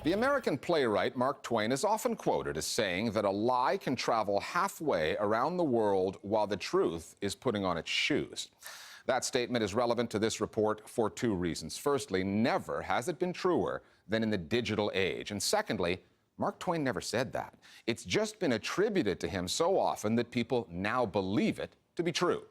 The American playwright Mark Twain is often quoted as saying that a lie can travel halfway around the world while the truth is putting on its shoes. That statement is relevant to this report for two reasons. Firstly, never has it been truer than in the digital age. And secondly, Mark Twain never said that. It's just been attributed to him so often that people now believe it to be true.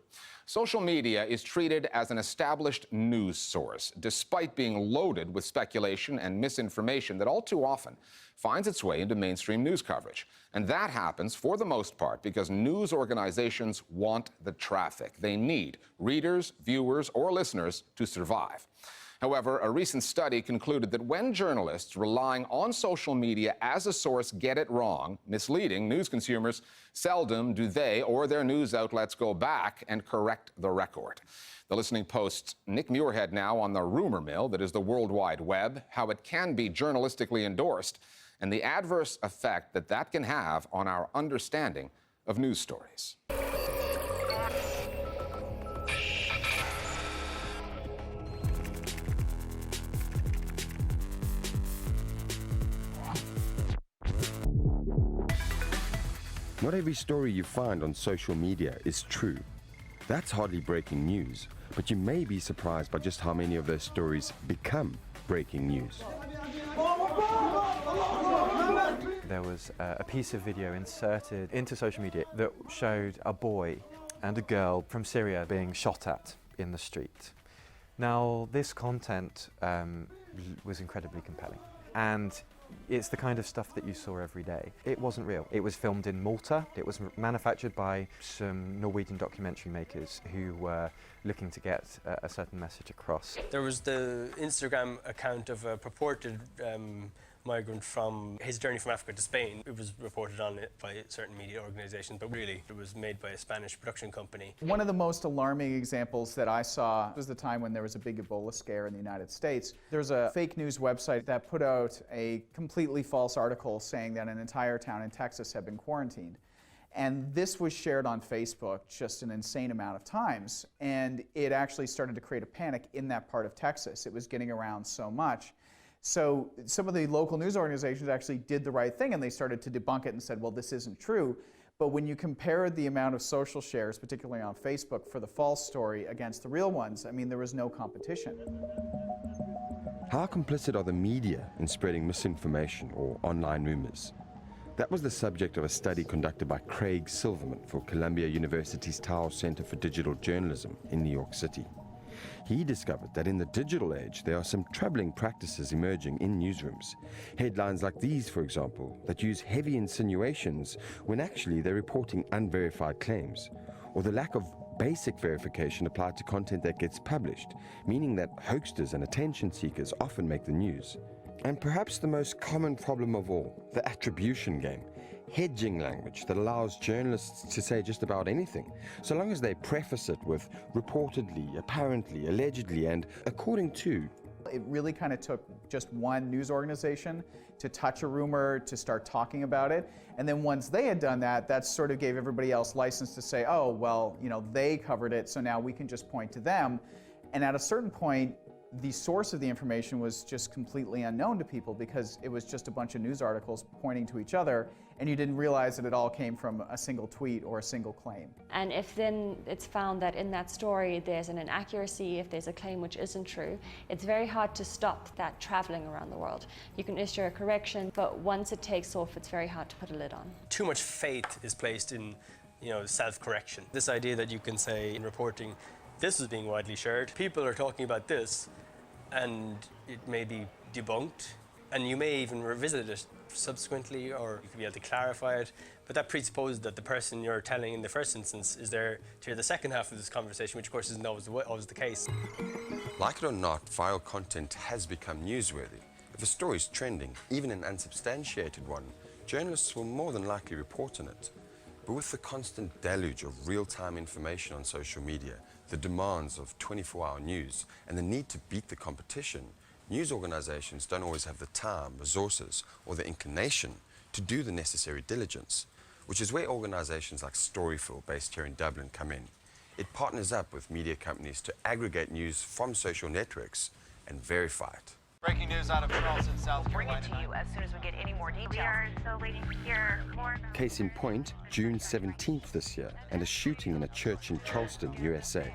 Social media is treated as an established news source, despite being loaded with speculation and misinformation that all too often finds its way into mainstream news coverage. And that happens, for the most part, because news organizations want the traffic. They need readers, viewers, or listeners to survive. However, a recent study concluded that when journalists relying on social media as a source get it wrong, misleading news consumers, seldom do they or their news outlets go back and correct the record. The Listening Post's Nick Muirhead now on the rumor mill that is the World Wide Web, how it can be journalistically endorsed, and the adverse effect that that can have on our understanding of news stories. Not every story you find on social media is true. That's hardly breaking news, but you may be surprised by just how many of those stories become breaking news. There was a piece of video inserted into social media that showed a boy and a girl from Syria being shot at in the street. Now, this content was incredibly compelling, and it's the kind of stuff that you saw every day. It wasn't real. It was filmed in Malta. It was manufactured by some Norwegian documentary makers who were looking to get a certain message across. There was the Instagram account of a purported migrant from his journey from Africa to Spain. It was reported on it by certain media organizations, but really it was made by a Spanish production company. One of the most alarming examples that I saw was the time when there was a big Ebola scare in the United States. There's a fake news website that put out a completely false article saying that an entire town in Texas had been quarantined. And this was shared on Facebook just an insane amount of times. And it actually started to create a panic in that part of Texas. It was getting around so much. So some of the local news organizations actually did the right thing, and they started to debunk it and said, well, this isn't true. But when you compare the amount of social shares, particularly on Facebook, for the false story against the real ones, I mean, there was no competition. How complicit are the media in spreading misinformation or online rumors? That was the subject of a study conducted by Craig Silverman for Columbia University's Tower Center for Digital Journalism in New York City. He discovered that in the digital age, there are some troubling practices emerging in newsrooms. Headlines like these, for example, that use heavy insinuations when actually they're reporting unverified claims, or the lack of basic verification applied to content that gets published, meaning that hoaxers and attention seekers often make the news. And perhaps the most common problem of all, the attribution game. Hedging language that allows journalists to say just about anything, so long as they preface it with reportedly, apparently, allegedly, and according to. It really kind of took just one news organization to touch a rumor, to start talking about it. And then once they had done that, that sort of gave everybody else license to say, oh, well, you know, they covered it, so now we can just point to them. And at a certain point, the source of the information was just completely unknown to people because it was just a bunch of news articles pointing to each other, and you didn't realize that it all came from a single tweet or a single claim. And if then it's found that in that story there's an inaccuracy, if there's a claim which isn't true, it's very hard to stop that traveling around the world. You can issue a correction, but once it takes off, it's very hard to put a lid on. Too much faith is placed in, self-correction. This idea that you can say in reporting, this is being widely shared, people are talking about this, and it may be debunked, and you may even revisit it subsequently, or you could be able to clarify it, but that presupposes that the person you're telling in the first instance is there to hear the second half of this conversation, which of course isn't always the case. Like it or not, viral content has become newsworthy. If a story is trending, even an unsubstantiated one, journalists will more than likely report on it. But with the constant deluge of real-time information on social media, the demands of 24-hour news, and the need to beat the competition, news organizations don't always have the time, resources, or the inclination to do the necessary diligence, which is where organizations like Storyful, based here in Dublin, come in. It partners up with media companies to aggregate news from social networks and verify it. Breaking news out of Charleston, South Carolina. Bring it to you as soon as we get any more details. We are still waiting to hear more. Case in point, June 17th this year, and a shooting in a church in Charleston, USA.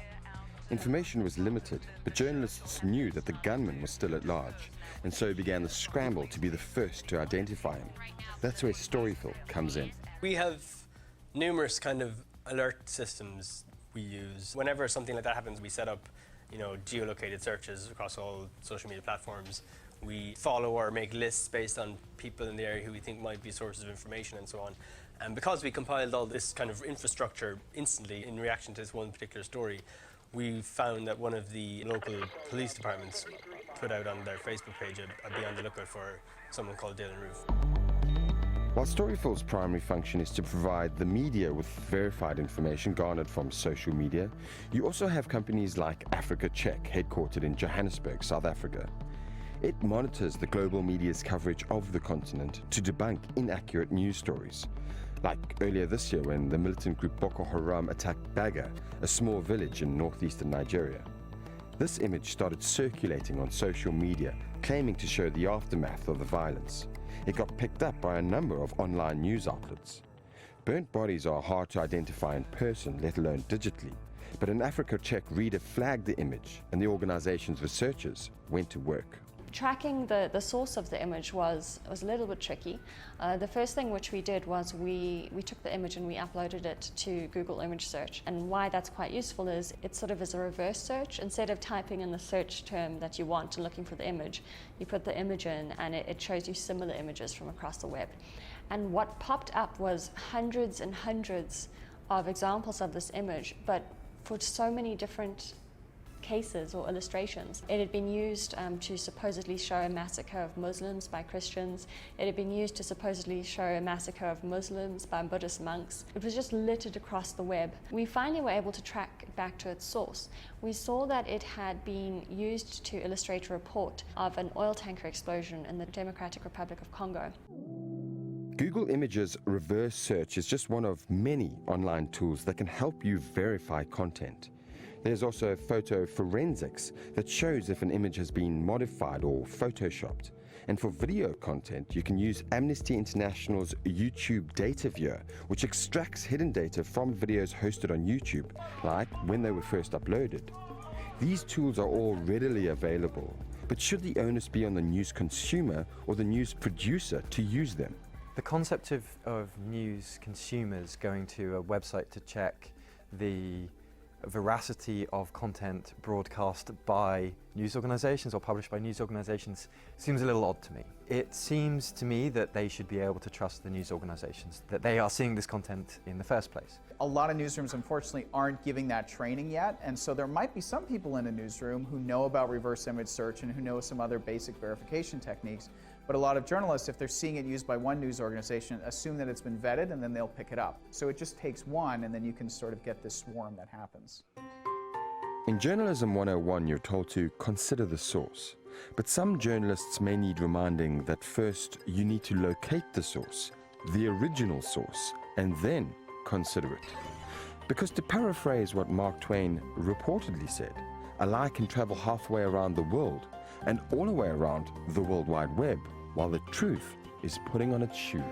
Information was limited, but journalists knew that the gunman was still at large, and so began the scramble to be the first to identify him. That's where Storyful comes in. We have numerous kind of alert systems we use. Whenever something like that happens, we set up, geolocated searches across all social media platforms. We follow or make lists based on people in the area who we think might be sources of information and so on. And because we compiled all this kind of infrastructure instantly in reaction to this one particular story, we found that one of the local police departments put out on their Facebook page a be on the lookout for someone called Dylan Roof. While Storyful's primary function is to provide the media with verified information garnered from social media, you also have companies like Africa Check, headquartered in Johannesburg, South Africa. It monitors the global media's coverage of the continent to debunk inaccurate news stories. Like earlier this year when the militant group Boko Haram attacked Baga, a small village in northeastern Nigeria. This image started circulating on social media, claiming to show the aftermath of the violence. It got picked up by a number of online news outlets. Burnt bodies are hard to identify in person, let alone digitally. But an Africa Check reader flagged the image, and the organization's researchers went to work. Tracking the source of the image was a little bit tricky. The first thing which we did was we took the image and we uploaded it to Google image search. And why that's quite useful is it sort of is a reverse search. Instead of typing in the search term that you want and looking for the image, you put the image in and it shows you similar images from across the web. And what popped up was hundreds and hundreds of examples of this image, but for so many different cases or illustrations. It had been used to supposedly show a massacre of Muslims by Christians. It had been used to supposedly show a massacre of Muslims by Buddhist monks. It was just littered across the web. We finally were able to track it back to its source. We saw that it had been used to illustrate a report of an oil tanker explosion in the Democratic Republic of Congo. Google Images reverse search is just one of many online tools that can help you verify content. There's also photo forensics that shows if an image has been modified or photoshopped. And for video content, you can use Amnesty International's YouTube Data Viewer, which extracts hidden data from videos hosted on YouTube, like when they were first uploaded. These tools are all readily available, but should the onus be on the news consumer or the news producer to use them? The concept of news consumers going to a website to check the veracity of content broadcast by news organizations or published by news organizations seems a little odd to me. It seems to me that they should be able to trust the news organizations, that they are seeing this content in the first place. A lot of newsrooms, unfortunately, aren't giving that training yet, and so there might be some people in a newsroom who know about reverse image search and who know some other basic verification techniques, but a lot of journalists, if they're seeing it used by one news organization, assume that it's been vetted and then they'll pick it up. So it just takes one, and then you can sort of get this swarm that happens. In Journalism 101, you're told to consider the source. But some journalists may need reminding that first you need to locate the source, the original source, and then consider it. Because to paraphrase what Mark Twain reportedly said, a lie can travel halfway around the world and all the way around the World Wide Web, while the truth is putting on its shoes.